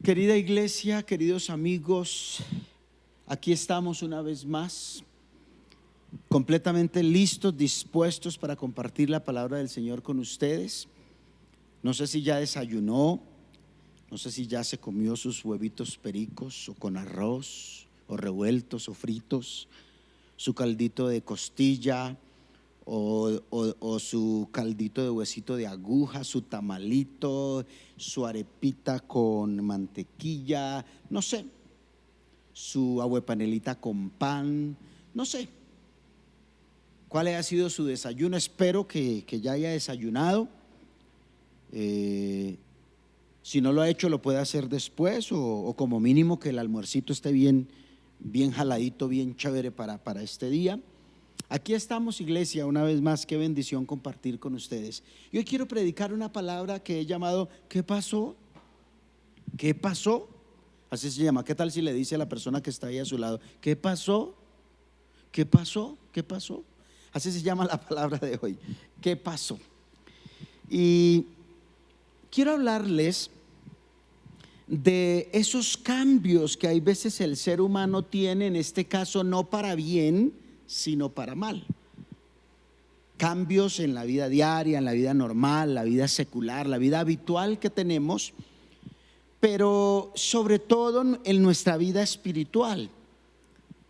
Querida iglesia, queridos amigos, aquí estamos una vez más, completamente listos, dispuestos para compartir la palabra del Señor con ustedes. No sé si ya desayunó, no sé si ya se comió sus huevitos pericos o con arroz, o revueltos o fritos, su caldito de costilla o su caldito de huesito de aguja, su tamalito, su arepita con mantequilla, no sé, su aguapanelita con pan, no sé cuál haya sido su desayuno. Espero que ya haya desayunado. Si no lo ha hecho, lo puede hacer después, o como mínimo que el almuercito esté bien jaladito, bien chévere para este día. Aquí estamos, iglesia, una vez más. Qué bendición compartir con ustedes. Y hoy quiero predicar una palabra que he llamado ¿qué pasó? ¿Qué pasó? Así se llama. ¿Qué tal si le dice a la persona que está ahí a su lado: ¿qué pasó? ¿Qué pasó? ¿Qué pasó? Así se llama la palabra de hoy. ¿Qué pasó? Y quiero hablarles de esos cambios que hay veces el ser humano tiene, en este caso no para bien, sino para mal. Cambios en la vida diaria, en la vida normal, la vida secular, la vida habitual que tenemos, pero sobre todo en nuestra vida espiritual.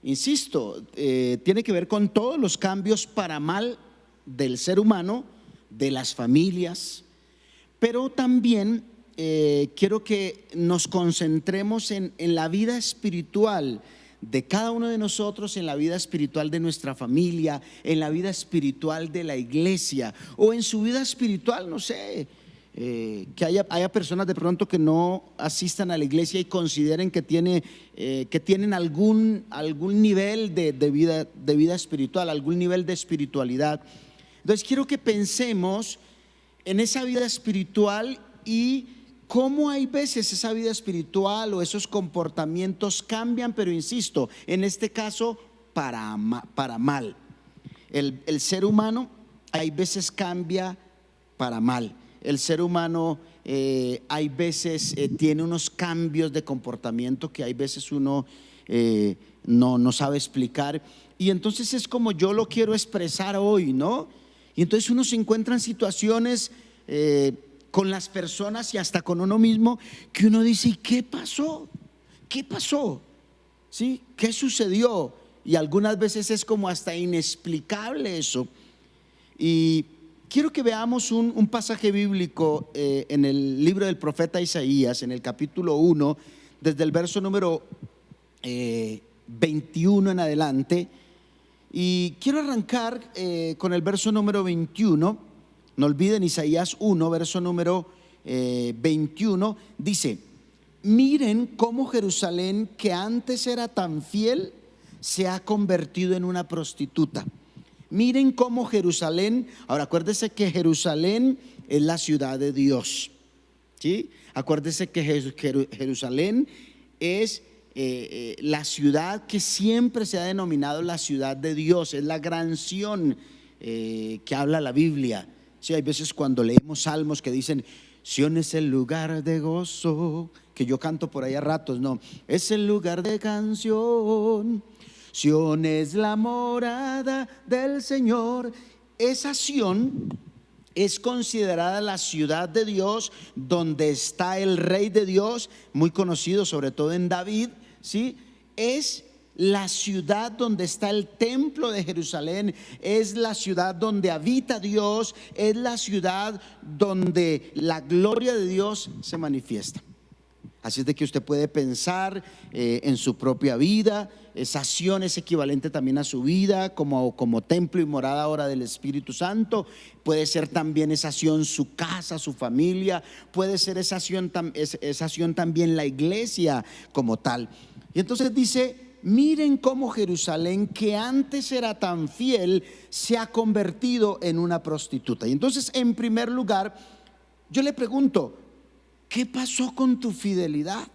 Insisto, tiene que ver con todos los cambios para mal del ser humano, de las familias, pero también quiero que nos concentremos en la vida espiritual de cada uno de nosotros, en la vida espiritual de nuestra familia, en la vida espiritual de la iglesia, o en su vida espiritual, no sé, que haya personas de pronto que no asistan a la iglesia y consideren que tienen algún nivel de vida espiritual, algún nivel de espiritualidad. Entonces quiero que pensemos en esa vida espiritual y cómo hay veces esa vida espiritual o esos comportamientos cambian, pero insisto, en este caso para mal. El ser humano hay veces cambia para mal. El ser humano hay veces tiene unos cambios de comportamiento que hay veces uno no sabe explicar. Y entonces es como yo lo quiero expresar hoy, ¿no? Y entonces uno se encuentra en situaciones con las personas y hasta con uno mismo, que uno dice: ¿y qué pasó? ¿Qué pasó? ¿Sí? ¿Qué sucedió? Y algunas veces es como hasta inexplicable eso. Y quiero que veamos un pasaje bíblico en el libro del profeta Isaías, en el capítulo 1, desde el verso número 21 en adelante. Y quiero arrancar con el verso número 21. No olviden, Isaías 1, verso número 21, dice: miren cómo Jerusalén, que antes era tan fiel, se ha convertido en una prostituta. Miren cómo Jerusalén, ahora acuérdese que Jerusalén es la ciudad de Dios, ¿sí? Acuérdese que Jerusalén es la ciudad que siempre se ha denominado la ciudad de Dios. Es la gran Sión que habla la Biblia. Sí, hay veces cuando leemos salmos que dicen: Sión es el lugar de gozo, que yo canto por ahí a ratos. No, es el lugar de canción. Sión es la morada del Señor. Esa Sión es considerada la ciudad de Dios, donde está el Rey de Dios, muy conocido sobre todo en David, ¿sí? Es la ciudad donde está el templo de Jerusalén, es la ciudad donde habita Dios, es la ciudad donde la gloria de Dios se manifiesta. Así es de que usted puede pensar en su propia vida. Esa Sión es equivalente también a su vida como templo y morada ahora del Espíritu Santo. Puede ser también esa Sión su casa, su familia. Puede ser esa Sión también la iglesia como tal. Y entonces dice: miren cómo Jerusalén, que antes era tan fiel, se ha convertido en una prostituta. Y entonces, en primer lugar, yo le pregunto: ¿qué pasó con tu fidelidad?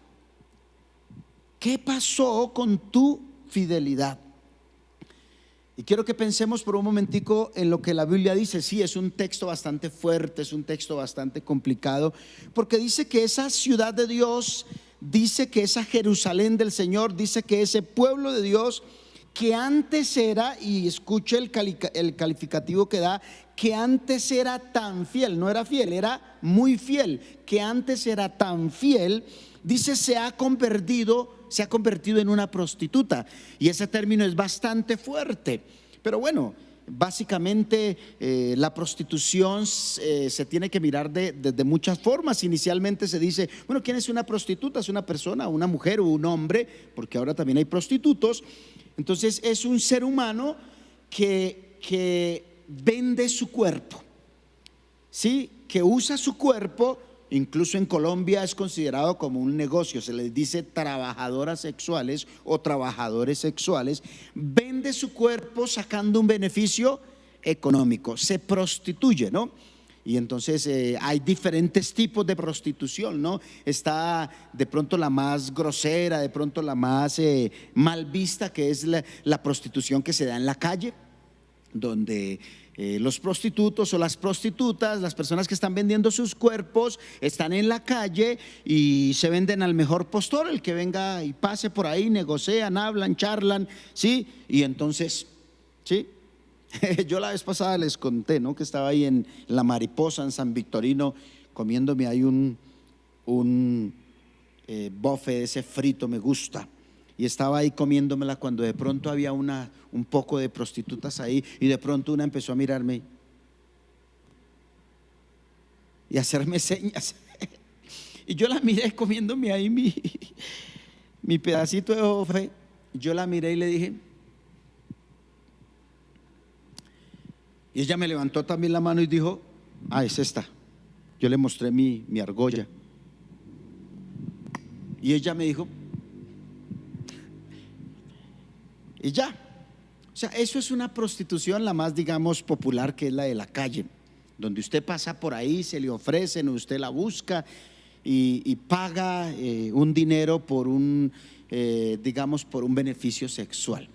¿Qué pasó con tu fidelidad? Y quiero que pensemos por un momentico en lo que la Biblia dice. Sí, es un texto bastante fuerte, es un texto bastante complicado, porque dice que esa ciudad de Dios dice que esa Jerusalén del Señor, dice que ese pueblo de Dios que antes era, y escuche el calificativo que da, que antes era tan fiel, no era fiel, era muy fiel, que antes era tan fiel, dice se ha convertido en una prostituta. Y ese término es bastante fuerte, pero bueno, básicamente la prostitución se tiene que mirar de muchas formas. Inicialmente se dice, bueno, ¿quién es una prostituta? Es una persona, una mujer o un hombre, porque ahora también hay prostitutos. Entonces es un ser humano que vende su cuerpo, ¿sí? Que usa su cuerpo. Incluso en Colombia es considerado como un negocio, se les dice trabajadoras sexuales o trabajadores sexuales. Vende su cuerpo sacando un beneficio económico, se prostituye, ¿no? Y entonces hay diferentes tipos de prostitución, ¿no? Está de pronto la más grosera, de pronto la más mal vista, que es la prostitución que se da en la calle, donde los prostitutos o las prostitutas, las personas que están vendiendo sus cuerpos, están en la calle y se venden al mejor postor, el que venga y pase por ahí, negocian, hablan, charlan, ¿sí? Y entonces, ¿sí? Yo la vez pasada les conté, ¿no? Que estaba ahí en La Mariposa, en San Victorino, comiéndome ahí un bofe de ese frito, me gusta. Y estaba ahí comiéndomela cuando de pronto había un poco de prostitutas ahí, y de pronto una empezó a mirarme y a hacerme señas. Y yo la miré comiéndome ahí mi pedacito de bofe. Yo la miré y le dije, y ella me levantó también la mano y dijo, ah, es esta. Yo le mostré mi argolla y ella me dijo, y ya. O sea, eso es una prostitución, la más, digamos, popular, que es la de la calle, donde usted pasa por ahí, se le ofrecen, usted la busca y paga un dinero por digamos, por un beneficio sexual.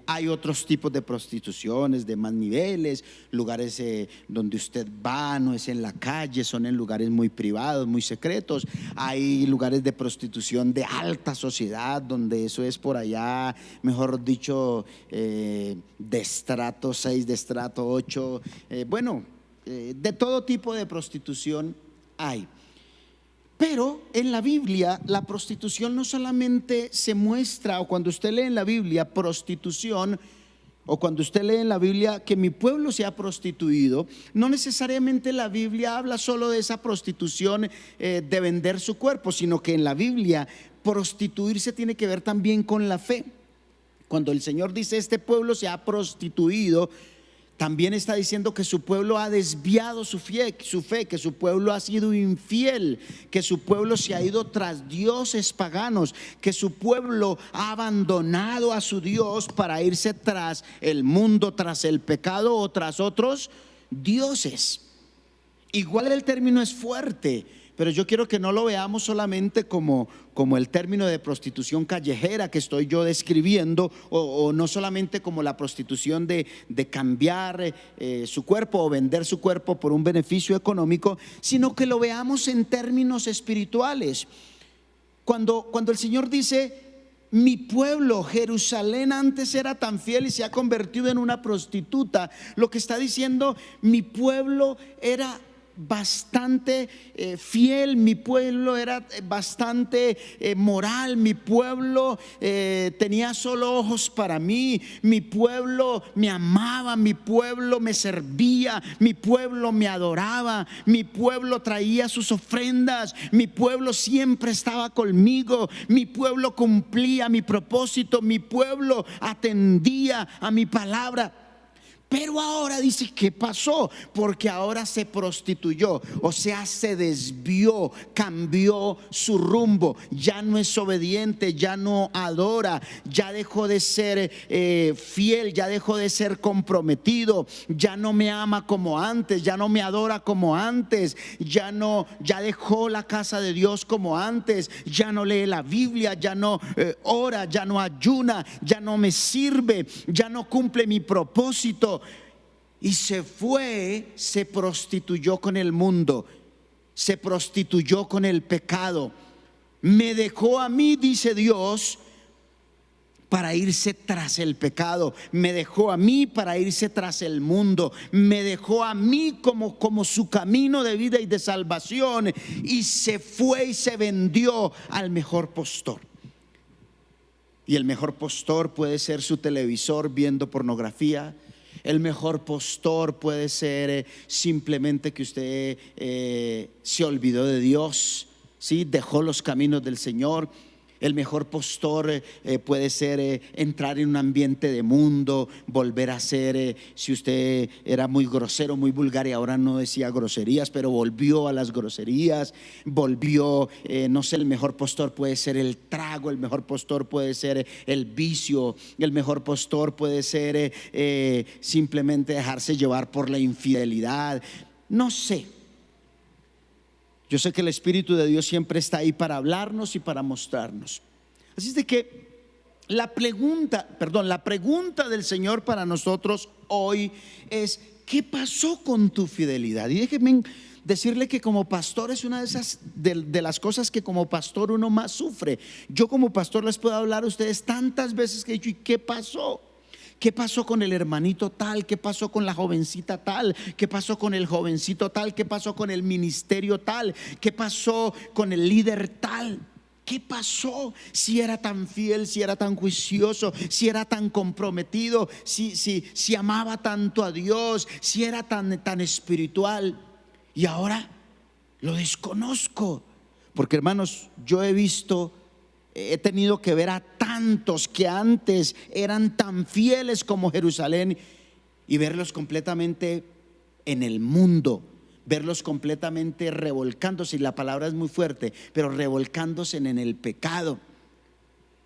Hay otros tipos de prostituciones de más niveles, lugares donde usted va, no es en la calle, son en lugares muy privados, muy secretos. Hay lugares de prostitución de alta sociedad, donde eso es por allá, mejor dicho, de estrato 6, de estrato 8, bueno, de todo tipo de prostitución hay. Pero en la Biblia la prostitución no solamente se muestra, o cuando usted lee en la Biblia prostitución, o cuando usted lee en la Biblia que mi pueblo se ha prostituido, no necesariamente la Biblia habla solo de esa prostitución de vender su cuerpo, sino que en la Biblia prostituirse tiene que ver también con la fe. Cuando el Señor dice este pueblo se ha prostituido, también está diciendo que su pueblo ha desviado su fe, que su pueblo ha sido infiel, que su pueblo se ha ido tras dioses paganos, que su pueblo ha abandonado a su Dios para irse tras el mundo, tras el pecado o tras otros dioses. Igual el término es fuerte, pero yo quiero que no lo veamos solamente como el término de prostitución callejera que estoy yo describiendo, o no solamente como la prostitución de cambiar su cuerpo o vender su cuerpo por un beneficio económico, sino que lo veamos en términos espirituales. Cuando el Señor dice, mi pueblo Jerusalén antes era tan fiel y se ha convertido en una prostituta, lo que está diciendo, mi pueblo era bastante fiel, mi pueblo era bastante moral, mi pueblo tenía solo ojos para mí, mi pueblo me amaba, mi pueblo me servía, mi pueblo me adoraba, mi pueblo traía sus ofrendas, mi pueblo siempre estaba conmigo, mi pueblo cumplía mi propósito, mi pueblo atendía a mi palabra. Pero ahora dice, ¿qué pasó? Porque ahora se prostituyó, o sea, se desvió, cambió su rumbo, ya no es obediente, ya no adora, ya dejó de ser fiel, ya dejó de ser comprometido, ya no me ama como antes, ya no me adora como antes, ya dejó la casa de Dios como antes, ya no lee la Biblia, ya no ora, ya no ayuna, ya no me sirve, ya no cumple mi propósito. Y se prostituyó con el mundo, se prostituyó con el pecado. Me dejó a mí, dice Dios, para irse tras el pecado. Me dejó a mí para irse tras el mundo. Me dejó a mí como su camino de vida y de salvación, y se fue y se vendió al mejor postor. Y el mejor postor puede ser su televisor viendo pornografía. El mejor postor puede ser simplemente que usted se olvidó de Dios, ¿sí? Dejó los caminos del Señor. El mejor postor puede ser entrar en un ambiente de mundo, volver a ser, si usted era muy grosero, muy vulgar y ahora no decía groserías, pero volvió a las groserías, volvió, no sé, el mejor postor puede ser el trago, el mejor postor puede ser el vicio, el mejor postor puede ser simplemente dejarse llevar por la infidelidad, no sé. Yo sé que el Espíritu de Dios siempre está ahí para hablarnos y para mostrarnos. Así es de que la pregunta del Señor para nosotros hoy es: ¿qué pasó con tu fidelidad? Y déjenme decirle que como pastor es una de las cosas que como pastor uno más sufre. Yo como pastor les puedo hablar a ustedes tantas veces que he dicho: ¿y qué pasó? ¿Qué pasó con el hermanito tal? ¿Qué pasó con la jovencita tal? ¿Qué pasó con el jovencito tal? ¿Qué pasó con el ministerio tal? ¿Qué pasó con el líder tal? ¿Qué pasó? Si era tan fiel, si era tan juicioso, si era tan comprometido, si amaba tanto a Dios, si era tan espiritual, y ahora lo desconozco. Porque, hermanos, yo he tenido que ver a tantos que antes eran tan fieles como Jerusalén y verlos completamente en el mundo, verlos completamente revolcándose, y la palabra es muy fuerte, pero revolcándose en el pecado.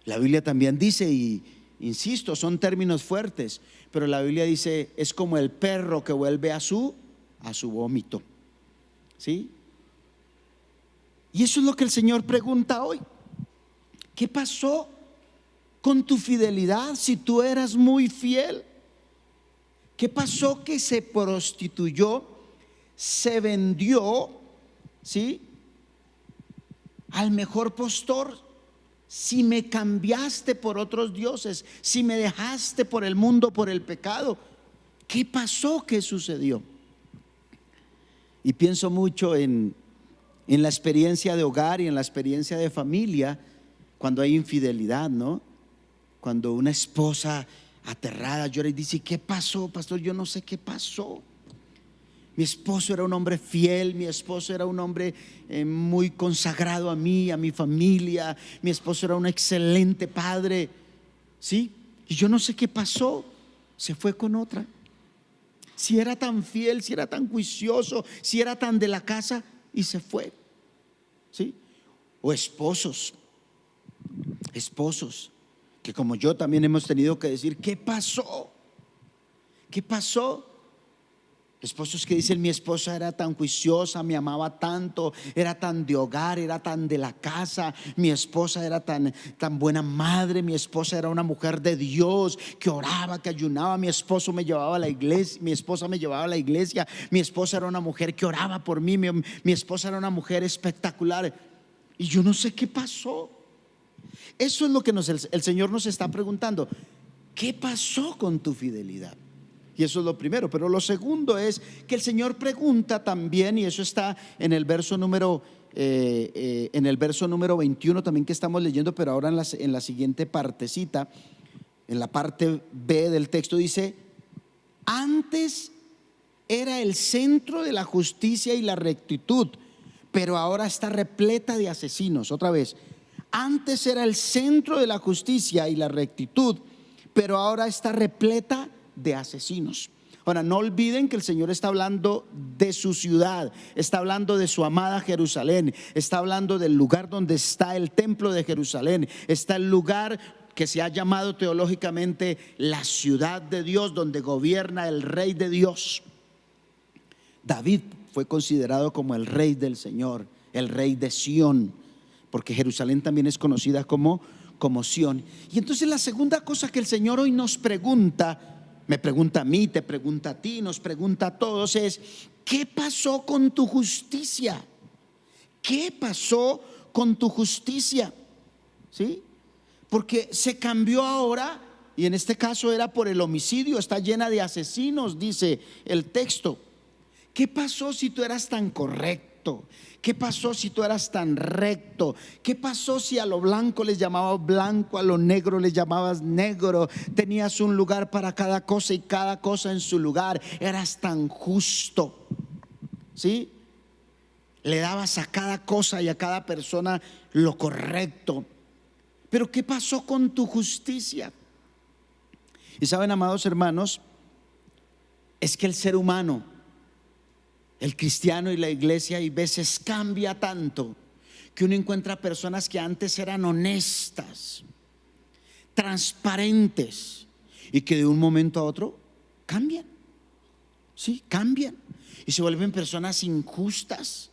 La Biblia también dice, y insisto, son términos fuertes, pero la Biblia dice: es como el perro que vuelve a su vómito, ¿sí? Y eso es lo que el Señor pregunta hoy. ¿Qué pasó con tu fidelidad si tú eras muy fiel? ¿Qué pasó que se prostituyó, se vendió, ¿sí?, al mejor postor? Si me cambiaste por otros dioses, si me dejaste por el mundo, por el pecado, ¿qué pasó? ¿Qué sucedió? Y pienso mucho en la experiencia de hogar y en la experiencia de familia cuando hay infidelidad, ¿no? Cuando una esposa aterrada llora y dice: ¿qué pasó, pastor? Yo no sé qué pasó. Mi esposo era un hombre fiel, mi esposo era un hombre muy consagrado a mí, a mi familia, mi esposo era un excelente padre, ¿sí? Y yo no sé qué pasó, se fue con otra. Si era tan fiel, si era tan juicioso, si era tan de la casa, y se fue, ¿sí? O esposos que como yo también hemos tenido que decir: ¿qué pasó? ¿Qué pasó? Esposos que dicen: mi esposa era tan juiciosa, me amaba tanto, era tan de hogar, era tan de la casa, mi esposa era tan buena madre, mi esposa era una mujer de Dios que oraba, que ayunaba, mi esposo me llevaba a la iglesia, mi esposa me llevaba a la iglesia, mi esposa era una mujer que oraba por mí, mi esposa era una mujer espectacular, y yo no sé qué pasó. Eso es lo que el Señor nos está preguntando: ¿qué pasó con tu fidelidad? Y eso es lo primero. Pero lo segundo es que el Señor pregunta también, y eso está en el verso número 21 también que estamos leyendo, pero ahora en la siguiente partecita, en la parte B del texto, dice: antes era el centro de la justicia y la rectitud, pero ahora está repleta de asesinos. Otra vez: antes era el centro de la justicia y la rectitud, pero ahora está repleta de asesinos. Ahora, no olviden que el Señor está hablando de su ciudad, está hablando de su amada Jerusalén, está hablando del lugar donde está el templo de Jerusalén, está el lugar que se ha llamado teológicamente la ciudad de Dios, donde gobierna el Rey de Dios. David fue considerado como el Rey del Señor, el Rey de Sión, porque Jerusalén también es conocida como Sión. Y entonces la segunda cosa que el Señor hoy nos pregunta, me pregunta a mí, te pregunta a ti, nos pregunta a todos, es: ¿qué pasó con tu justicia? ¿Qué pasó con tu justicia? ¿Sí? Porque se cambió ahora, y en este caso era por el homicidio, está llena de asesinos, dice el texto. ¿Qué pasó si tú eras tan correcto? ¿Qué pasó si tú eras tan recto? ¿Qué pasó si a lo blanco les llamabas blanco, a lo negro les llamabas negro? Tenías un lugar para cada cosa y cada cosa en su lugar. Eras tan justo, ¿sí? Le dabas a cada cosa y a cada persona lo correcto. Pero ¿qué pasó con tu justicia? Y saben, amados hermanos, es que el ser humano, el cristiano y la iglesia, hay veces cambia tanto que uno encuentra personas que antes eran honestas, transparentes, y que de un momento a otro cambian. Sí, cambian y se vuelven personas injustas.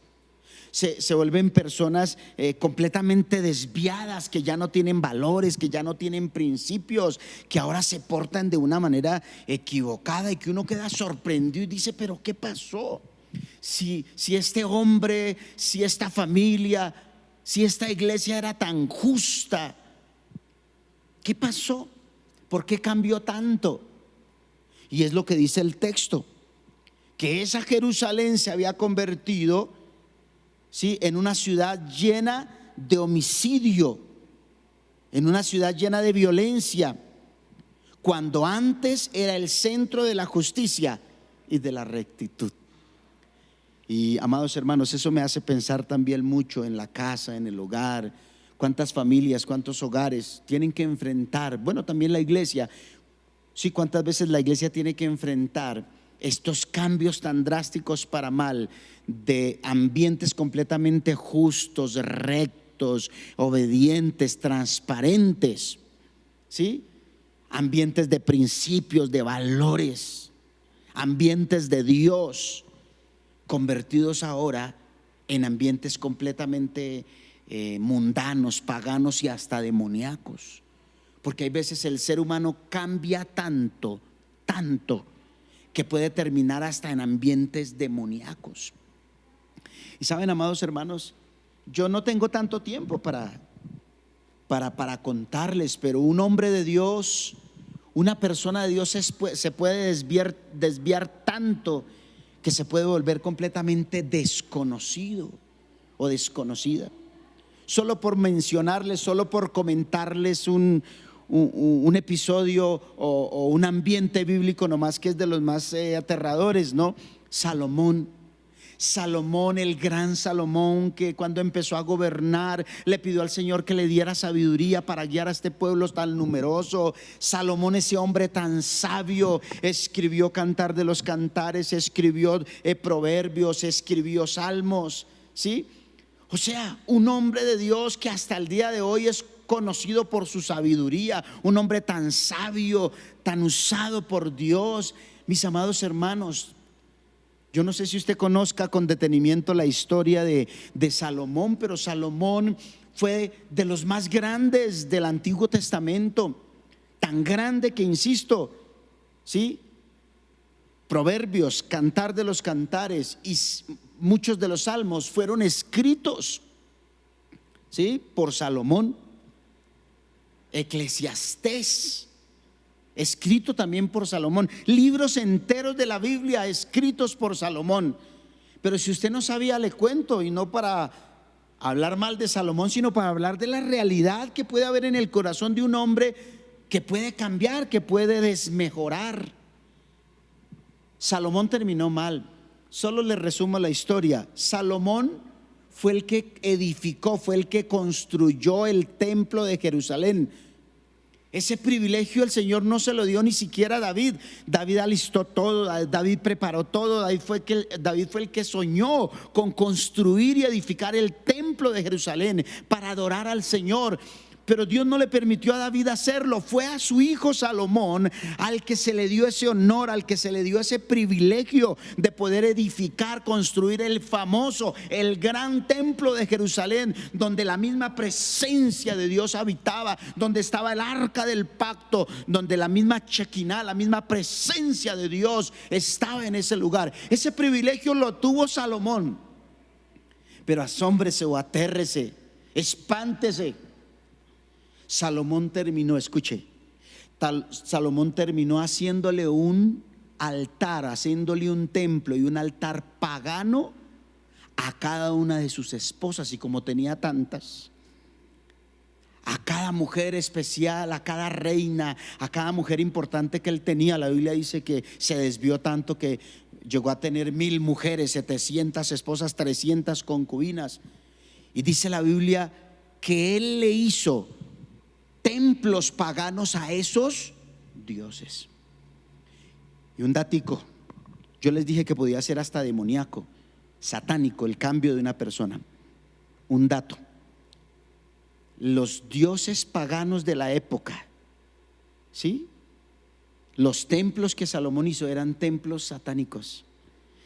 Se vuelven personas completamente desviadas, que ya no tienen valores, que ya no tienen principios, que ahora se portan de una manera equivocada, y que uno queda sorprendido y dice: pero ¿qué pasó? Si este hombre, si esta familia, si esta iglesia era tan justa, ¿qué pasó? ¿Por qué cambió tanto? Y es lo que dice el texto, que esa Jerusalén se había convertido, ¿sí?, en una ciudad llena de homicidio, en una ciudad llena de violencia, cuando antes era el centro de la justicia y de la rectitud. Y amados hermanos, eso me hace pensar también mucho en la casa, en el hogar. Cuántas familias, cuántos hogares tienen que enfrentar, bueno, también la iglesia, sí, cuántas veces la iglesia tiene que enfrentar estos cambios tan drásticos para mal, de ambientes completamente justos, rectos, obedientes, transparentes, ¿sí? Ambientes de principios, de valores, ambientes de Dios, convertidos ahora en ambientes completamente mundanos, paganos y hasta demoníacos. Porque hay veces el ser humano cambia tanto, que puede terminar hasta en ambientes demoníacos. Y saben, amados hermanos, yo no tengo tanto tiempo para contarles, pero un hombre de Dios, una persona de Dios se puede desviar tanto que se puede volver completamente desconocido o desconocida. Solo por mencionarles, solo por comentarles un episodio o un ambiente bíblico nomás, que es de los más aterradores, ¿no? Salomón, el gran Salomón, que cuando empezó a gobernar le pidió al Señor que le diera sabiduría para guiar a este pueblo tan numeroso. Salomón, ese hombre tan sabio, escribió Cantar de los Cantares, escribió Proverbios, escribió Salmos, ¿sí? O sea, un hombre de Dios que hasta el día de hoy es conocido por su sabiduría, un hombre tan sabio, tan usado por Dios. Mis amados hermanos, yo no sé si usted conozca con detenimiento la historia de Salomón, pero Salomón fue de los más grandes del Antiguo Testamento, tan grande que, insisto, ¿sí?, Proverbios, Cantar de los Cantares y muchos de los salmos fueron escritos, ¿sí?, por Salomón. Eclesiastés, escrito también por Salomón. Libros enteros de la Biblia escritos por Salomón. Pero si usted no sabía, le cuento, y no para hablar mal de Salomón, sino para hablar de la realidad que puede haber en el corazón de un hombre que puede cambiar, que puede desmejorar. Salomón terminó mal. Solo le resumo la historia. Salomón fue el que edificó, fue el que construyó el templo de Jerusalén. Ese privilegio el Señor no se lo dio ni siquiera a David. David alistó todo, David preparó todo, David fue el que soñó con construir y edificar el templo de Jerusalén para adorar al Señor. Pero Dios no le permitió a David hacerlo. Fue a su hijo Salomón al que se le dio ese honor, al que se le dio ese privilegio de poder edificar, construir el famoso, el gran templo de Jerusalén, donde la misma presencia de Dios habitaba, donde estaba el arca del pacto, donde la misma Shekinah, la misma presencia de Dios estaba en ese lugar. Ese privilegio lo tuvo Salomón. Pero asómbrese o atérrese, espántese. Salomón terminó, escuche, Salomón terminó haciéndole un altar, haciéndole un templo y un altar pagano a cada una de sus esposas. Y como tenía tantas, a cada mujer especial, a cada reina, a cada mujer importante que él tenía. La Biblia dice que se desvió tanto que llegó a tener 1000 mujeres, 700 esposas, 300 concubinas. Y dice la Biblia que él le hizo templos paganos a esos dioses. Y un datico, yo les dije que podía ser hasta demoníaco, satánico, el cambio de una persona. Un dato: los dioses paganos de la época, ¿sí? Los templos que Salomón hizo eran templos satánicos,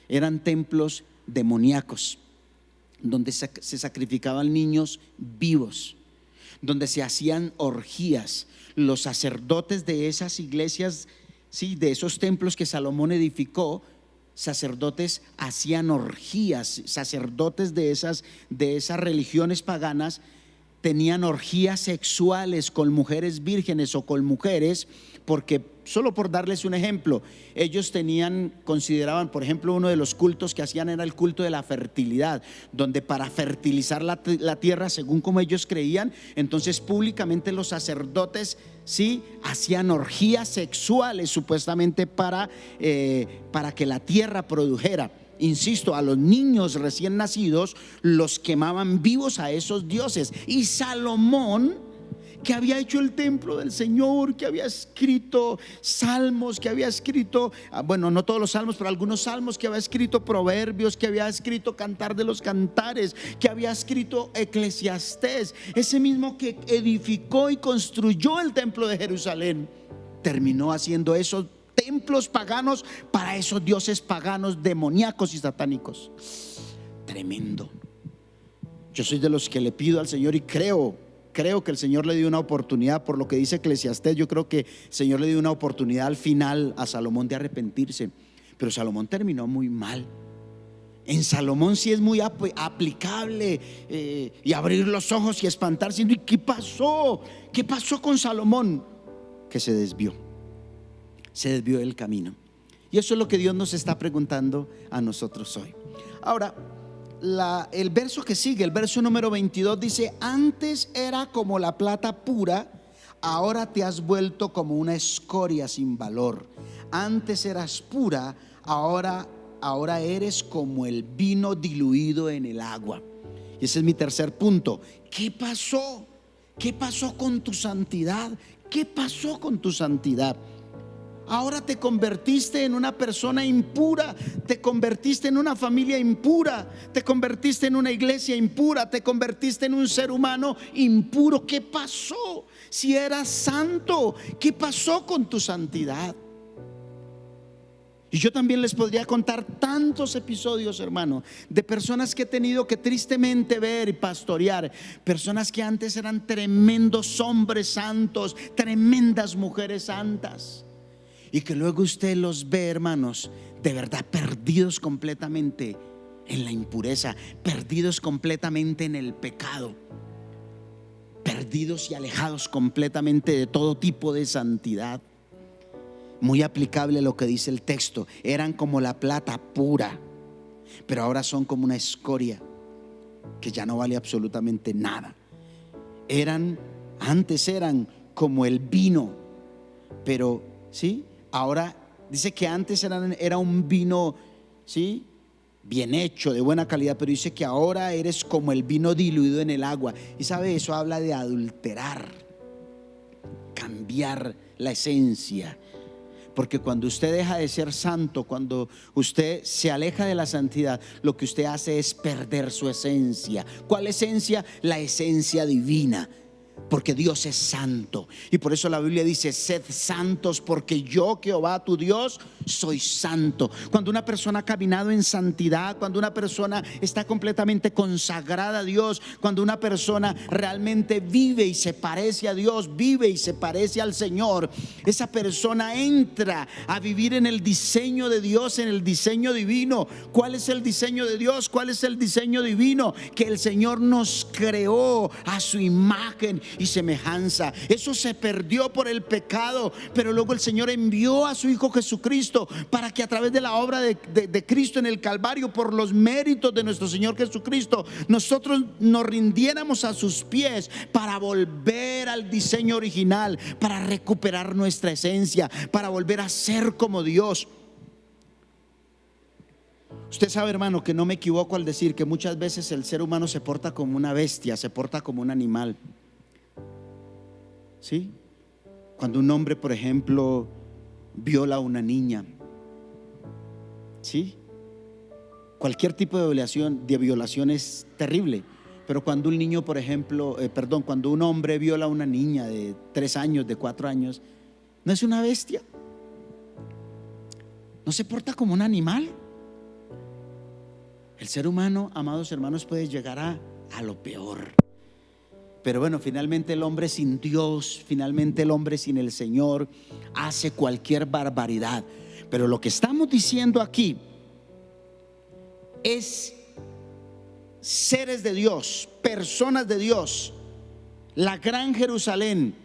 eran templos demoníacos, donde se sacrificaban niños vivos, donde se hacían orgías. Los sacerdotes de esas iglesias, sí, de esos templos que Salomón edificó, sacerdotes hacían orgías. Sacerdotes de esas religiones paganas tenían orgías sexuales con mujeres vírgenes o con mujeres, porque, solo por darles un ejemplo, ellos consideraban, por ejemplo, uno de los cultos que hacían era el culto de la fertilidad, donde para fertilizar la tierra, según como ellos creían, entonces públicamente los sacerdotes, sí, hacían orgías sexuales supuestamente para que la tierra produjera. Insisto, a los niños recién nacidos los quemaban vivos a esos dioses. Y Salomón, que había hecho el templo del Señor, que había escrito salmos, que había escrito, bueno, no todos los salmos, pero algunos salmos, que había escrito proverbios, que había escrito Cantar de los Cantares, que había escrito Eclesiastés, ese mismo que edificó y construyó el templo de Jerusalén, terminó haciendo esos templos paganos para esos dioses paganos, demoníacos y satánicos. Tremendo. Yo soy de los que le pido al Señor y creo que el Señor le dio una oportunidad. Por lo que dice Eclesiastés, yo creo que el Señor le dio una oportunidad al final a Salomón de arrepentirse. Pero Salomón terminó muy mal. En Salomón sí es muy aplicable y abrir los ojos y espantarse. ¿Y qué pasó? ¿Qué pasó con Salomón? Que se desvió del camino. Y eso es lo que Dios nos está preguntando a nosotros hoy. Ahora, el verso que sigue, el verso número 22 dice: antes era como la plata pura, ahora te has vuelto como una escoria sin valor. Antes eras pura, ahora eres como el vino diluido en el agua. Y ese es mi tercer punto. ¿Qué pasó? ¿Qué pasó con tu santidad? ¿Qué pasó con tu santidad? Ahora te convertiste en una persona impura, te convertiste en una familia impura, te convertiste en una iglesia impura, te convertiste en un ser humano impuro. ¿Qué pasó? Si eras santo, ¿qué pasó con tu santidad? Y yo también les podría contar tantos episodios, hermano, de personas que he tenido que tristemente ver y pastorear. Personas que antes eran tremendos hombres santos, tremendas mujeres santas, y que luego usted los ve, hermanos, de verdad perdidos completamente en la impureza, perdidos completamente en el pecado, perdidos y alejados completamente de todo tipo de santidad. Muy aplicable lo que dice el texto: eran como la plata pura, pero ahora son como una escoria que ya no vale absolutamente nada. Antes eran como el vino, pero sí, ahora dice que antes era un vino, ¿sí?, bien hecho, de buena calidad, pero dice que ahora eres como el vino diluido en el agua. Y sabe, eso habla de adulterar, cambiar la esencia. Porque cuando usted deja de ser santo, cuando usted se aleja de la santidad, lo que usted hace es perder su esencia. ¿Cuál esencia? La esencia divina. porque Dios es santo. Y por eso la Biblia dice: sed santos porque yo, Jehová tu Dios, soy santo. Cuando una persona ha caminado en santidad, cuando una persona está completamente consagrada a Dios, cuando una persona realmente vive y se parece a Dios, vive y se parece al Señor, esa persona entra a vivir en el diseño de Dios, en el diseño divino. ¿Cuál es el diseño de Dios? ¿Cuál es el diseño divino? Que el Señor nos creó a su imagen y semejanza. Eso se perdió por el pecado, pero luego el Señor envió a su Hijo Jesucristo para que a través de la obra de Cristo en el Calvario, por los méritos de nuestro Señor Jesucristo, nosotros nos rindiéramos a sus pies para volver al diseño original, para recuperar nuestra esencia, para volver a ser como Dios. Usted sabe, hermano, que no me equivoco al decir que muchas veces el ser humano se porta como una bestia, se porta como un animal. ¿Sí? Cuando un hombre, por ejemplo, viola a una niña, ¿sí? Cualquier tipo de violación es terrible. Pero cuando un niño, por ejemplo, cuando un hombre viola a una niña de 3 años, de 4 años, ¿no es una bestia? ¿No se porta como un animal? El ser humano, amados hermanos, puede llegar a lo peor. Pero bueno, finalmente el hombre sin Dios, finalmente el hombre sin el Señor hace cualquier barbaridad. Pero lo que estamos diciendo aquí es seres de Dios, personas de Dios, la gran Jerusalén,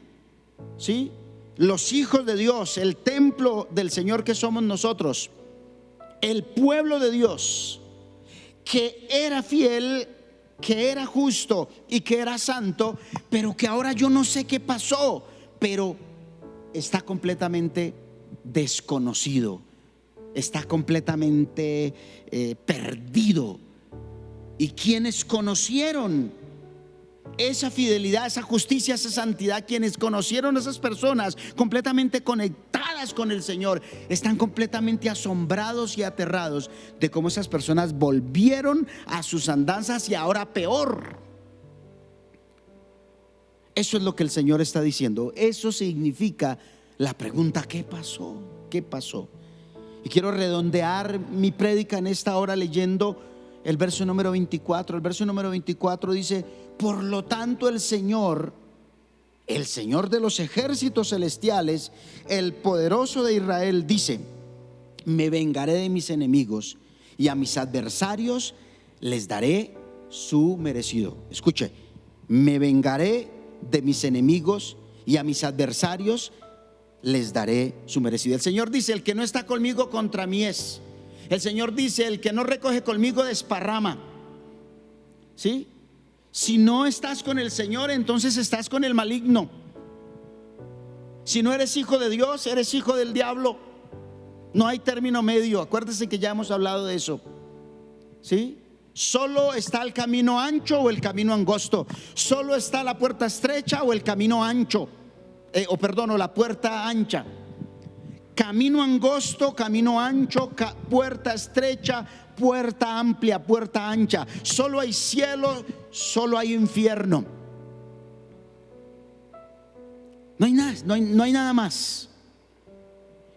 ¿sí? Los hijos de Dios, el templo del Señor que somos nosotros, el pueblo de Dios, que era fiel, que era justo y que era santo, pero que ahora yo no sé qué pasó, pero está completamente desconocido, está completamente perdido. Y quienes conocieron esa fidelidad, esa justicia, esa santidad, quienes conocieron a esas personas completamente conectadas con el Señor, están completamente asombrados y aterrados de cómo esas personas volvieron a sus andanzas y ahora peor. Eso es lo que el Señor está diciendo. Eso significa la pregunta: ¿qué pasó? ¿Qué pasó? Y quiero redondear mi prédica en esta hora leyendo el verso número 24. El verso número 24 dice: por lo tanto el Señor de los ejércitos celestiales, el poderoso de Israel, dice: me vengaré de mis enemigos y a mis adversarios les daré su merecido. Escuche: me vengaré de mis enemigos y a mis adversarios les daré su merecido. El Señor dice: el que no está conmigo, contra mí es. El Señor dice: el que no recoge conmigo, desparrama. ¿Sí? Si no estás con el Señor, entonces estás con el maligno. Si no eres hijo de Dios, eres hijo del diablo. No hay término medio. Acuérdense que ya hemos hablado de eso. ¿Sí? Solo está el camino ancho o el camino angosto. Solo está la puerta estrecha o el camino ancho. O la puerta ancha. Camino angosto, camino ancho, puerta estrecha, puerta amplia, puerta ancha. Solo hay cielo, solo hay infierno. No hay nada, no hay nada más.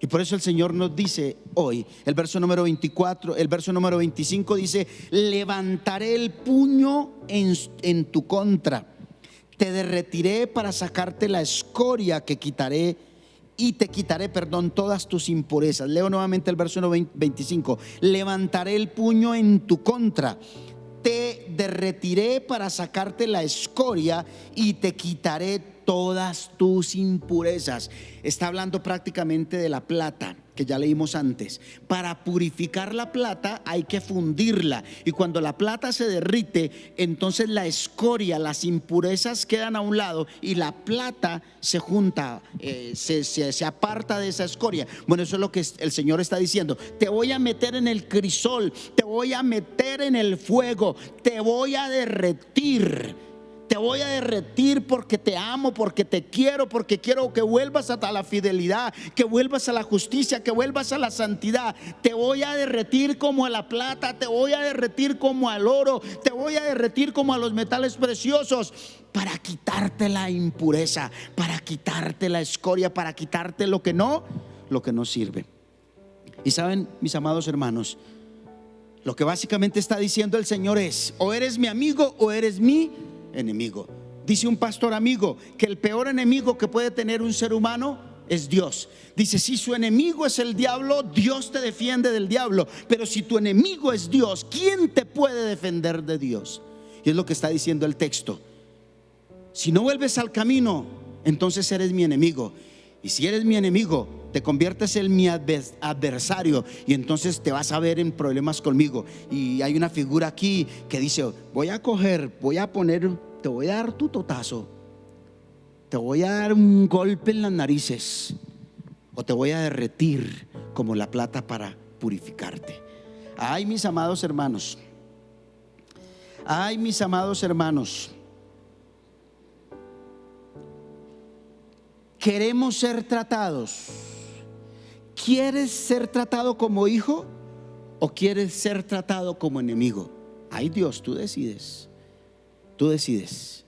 Y por eso el Señor nos dice hoy, el verso número 24, el verso número 25 dice: levantaré el puño en tu contra, te derretiré para sacarte la escoria que quitaré. Y te quitaré, todas tus impurezas. Leo nuevamente el verso 25. Levantaré el puño en tu contra, te derretiré para sacarte la escoria y te quitaré todas tus impurezas. Está hablando prácticamente de la plata, que ya leímos antes. Para purificar la plata hay que fundirla, y cuando la plata se derrite, entonces la escoria, las impurezas quedan a un lado y la plata se junta, se aparta de esa escoria. Bueno, eso es lo que el Señor está diciendo: te voy a meter en el crisol, te voy a meter en el fuego, te voy a derretir, te voy a derretir porque te amo, porque te quiero, porque quiero que vuelvas a la fidelidad, que vuelvas a la justicia, que vuelvas a la santidad. Te voy a derretir como a la plata, te voy a derretir como al oro, te voy a derretir como a los metales preciosos, para quitarte la impureza, para quitarte la escoria, para quitarte lo que no sirve. Y saben, mis amados hermanos, lo que básicamente está diciendo el Señor es: o eres mi amigo o eres mi enemigo. Dice un pastor amigo que el peor enemigo que puede tener un ser humano es Dios. Dice: si su enemigo es el diablo, Dios te defiende del diablo. Pero si tu enemigo es Dios, ¿quién te puede defender de Dios? Y es lo que está diciendo el texto. Si no vuelves al camino, entonces eres mi enemigo. Y si eres mi enemigo, te conviertes en mi adversario, y entonces te vas a ver en problemas conmigo. Y hay una figura aquí que dice: voy a poner, te voy a dar tu totazo, te voy a dar un golpe en las narices, o te voy a derretir como la plata para purificarte. Ay, mis amados hermanos, ay, mis amados hermanos, queremos ser tratados. ¿Quieres ser tratado como hijo o quieres ser tratado como enemigo? Ay, Dios, tú decides. Tú decides.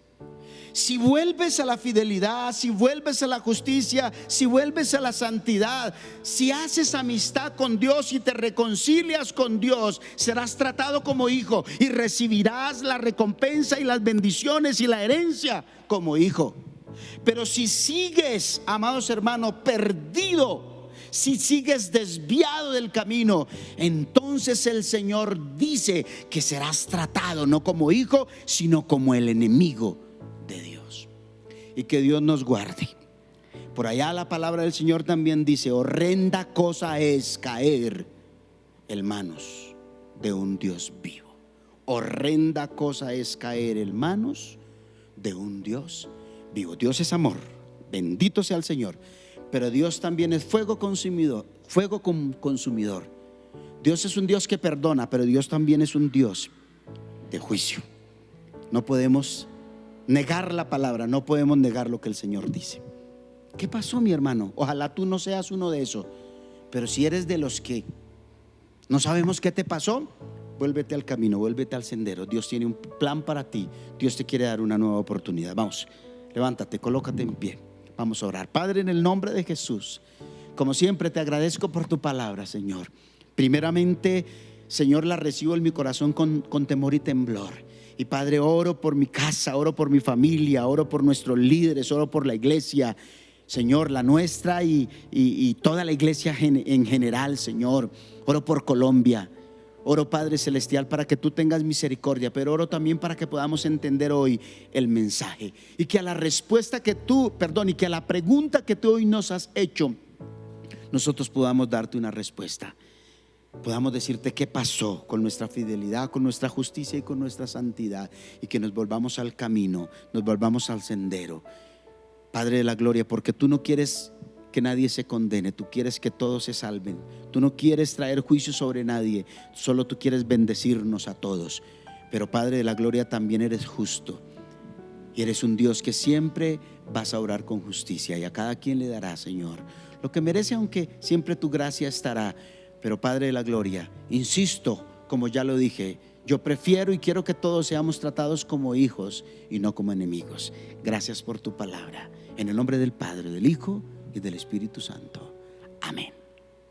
Si vuelves a la fidelidad, si vuelves a la justicia, si vuelves a la santidad, si haces amistad con Dios y te reconcilias con Dios, serás tratado como hijo y recibirás la recompensa y las bendiciones y la herencia como hijo. Pero si sigues, amados hermanos, perdido, si sigues desviado del camino, entonces el Señor dice que serás tratado no como hijo, sino como el enemigo de Dios. Y que Dios nos guarde. Por allá la palabra del Señor también dice: horrenda cosa es caer en manos de un Dios vivo. Horrenda cosa es caer en manos de un Dios vivo. Dios es amor, bendito sea el Señor. Pero Dios también es fuego consumidor, consumidor. Dios es un Dios que perdona, pero Dios también es un Dios de juicio. No podemos negar la palabra, no podemos negar lo que el Señor dice. ¿Qué pasó, mi hermano? Ojalá tú no seas uno de esos. Pero si eres de los que no sabemos qué te pasó, vuélvete al camino, vuélvete al sendero. Dios tiene un plan para ti. Dios te quiere dar una nueva oportunidad. Vamos, levántate, colócate en pie. Vamos a orar. Padre, en el nombre de Jesús, como siempre te agradezco por tu palabra, Señor. Primeramente, Señor, la recibo en mi corazón con temor y temblor. Y Padre, oro por mi casa, oro por mi familia, oro por nuestros líderes, oro por la iglesia, Señor, la nuestra y toda la iglesia en general, Señor. Oro por Colombia. Oro, Padre Celestial, para que tú tengas misericordia, pero oro también para que podamos entender hoy el mensaje y que a la respuesta que tú, y que a la pregunta que tú hoy nos has hecho, nosotros podamos darte una respuesta. Podamos decirte qué pasó con nuestra fidelidad, con nuestra justicia y con nuestra santidad, y que nos volvamos al camino, nos volvamos al sendero, Padre de la gloria, porque tú no quieres que nadie se condene, tú quieres que todos se salven. Tú no quieres traer juicio sobre nadie, solo tú quieres bendecirnos a todos. Pero Padre de la gloria, también eres justo y eres un Dios que siempre vas a orar con justicia, y a cada quien le dará, Señor, lo que merece, aunque siempre tu gracia estará. Pero Padre de la gloria, insisto, como ya lo dije, yo prefiero y quiero que todos seamos tratados como hijos y no como enemigos. Gracias por tu palabra. En el nombre del Padre, del Hijo y del Espíritu Santo. Amén.